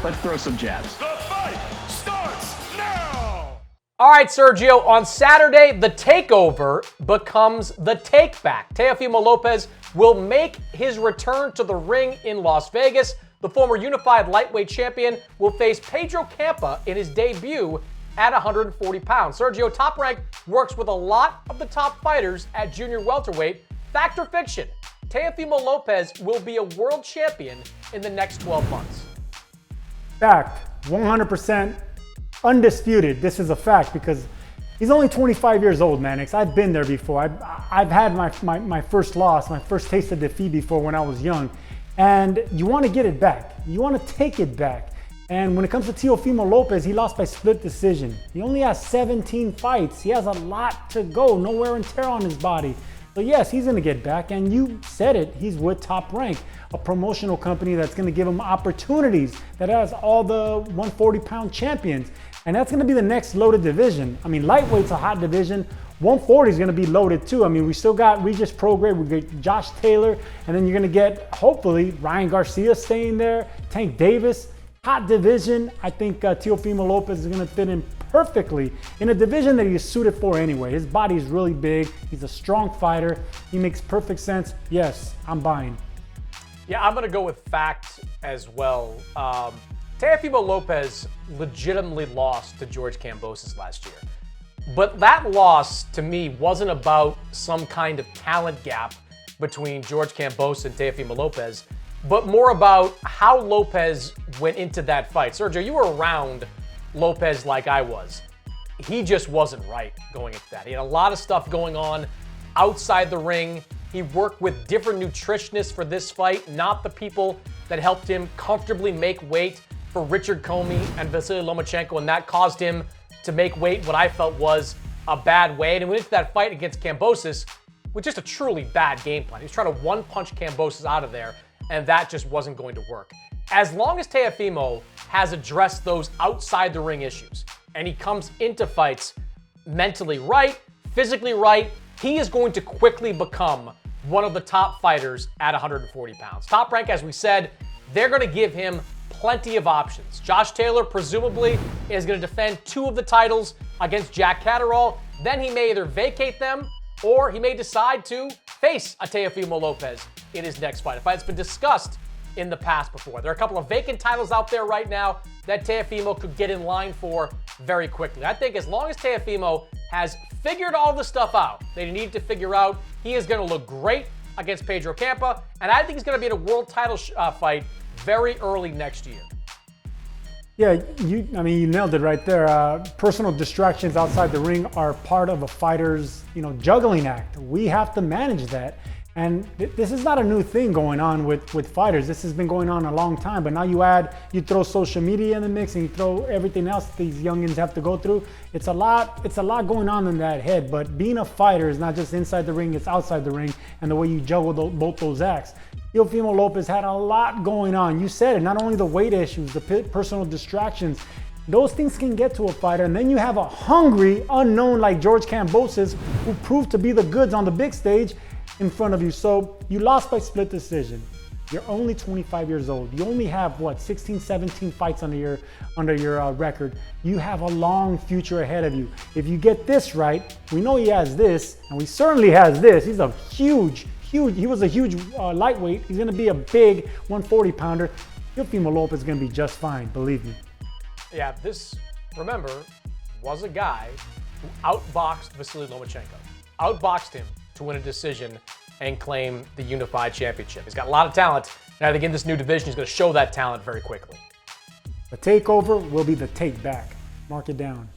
Let's throw some jabs. The fight starts now! All right, Sergio, on Saturday, the takeover becomes the takeback. Teofimo Lopez will make his return to the ring in Las Vegas. The former unified lightweight champion will face Pedro Campa in his debut at 140 pounds. Sergio, Top Rank works with a lot of the top fighters at junior welterweight. Fact or fiction? Teofimo Lopez will be a world champion in the next 12 months. Fact, 100% undisputed. This is a fact because he's only 25 years old, Mannix. I've been there before. I've had my first loss, my first taste of defeat before when I was young. And you want to get it back. You want to take it back. And when it comes to Teofimo Lopez, he lost by split decision. He only has 17 fights. He has a lot to go, no wear and tear on his body. So yes, he's going to get back. And you said it, he's with Top Rank, a promotional company that's going to give him opportunities, that has all the 140-pound champions. And that's going to be the next loaded division. I mean, lightweight's a hot division. 140 is going to be loaded too. I mean, we still got Regis Prograis, we get Josh Taylor, and then you're going to get, hopefully, Ryan Garcia staying there, Tank Davis. Hot division. I think Teofimo Lopez is going to fit in perfectly in a division that he's suited for anyway. His body is really big. He's a strong fighter. He makes perfect sense. Yes, I'm buying. Yeah, I'm going to go with fact as well. Teofimo Lopez legitimately lost to George Kambosos last year. But that loss, to me, wasn't about some kind of talent gap between George Kambosos and Teofimo Lopez, but more about how Lopez went into that fight. Sergio, you were around Lopez like I was. He just wasn't right going into that. He had a lot of stuff going on outside the ring. He worked with different nutritionists for this fight, not the people that helped him comfortably make weight for Richard Comey and Vasily Lomachenko, and that caused him to make weight what I felt was a bad weight. And went into that fight against Kambosos with just a truly bad game plan. He was trying to one-punch Kambosos out of there, and that just wasn't going to work. As long as Teofimo has addressed those outside the ring issues, and he comes into fights mentally right, physically right, he is going to quickly become one of the top fighters at 140 pounds. Top Rank, as we said, they're going to give him plenty of options. Josh Taylor presumably is going to defend 2 of the titles against Jack Catterall. Then he may either vacate them or he may decide to face a Teofimo Lopez in his next fight. A fight that's been discussed in the past before. There are a couple of vacant titles out there right now that Teofimo could get in line for very quickly. I think as long as Teofimo has figured all the stuff out that he needed to figure out, he is going to look great against Pedro Campa, and I think he's going to be in a world title fight very early next year. Yeah, you nailed it right there. Personal distractions outside the ring are part of a fighter's, juggling act. We have to manage that. And this is not a new thing going on with fighters. This has been going on a long time, but now you throw social media in the mix and you throw everything else these youngins have to go through. It's a lot going on in that head, but being a fighter is not just inside the ring, it's outside the ring and the way you juggle both those acts. Teofimo Lopez had a lot going on. You said it, not only the weight issues, the personal distractions, those things can get to a fighter, and then you have a hungry unknown like George Kambosos who proved to be the goods on the big stage in front of you. So you lost by split decision. You're only 25 years old. You only have 16, 17 fights under your record. You have a long future ahead of you. If you get this right, we know he has this, and we certainly has this. He's a huge, he was a huge lightweight. He's gonna be a big 140 pounder. Teofimo Lopez is gonna be just fine, believe me. Yeah, this, remember, was a guy who outboxed Vasily Lomachenko. Outboxed him to win a decision and claim the unified championship. He's got a lot of talent, and I think in this new division, he's going to show that talent very quickly. The takeover will be the take back. Mark it down.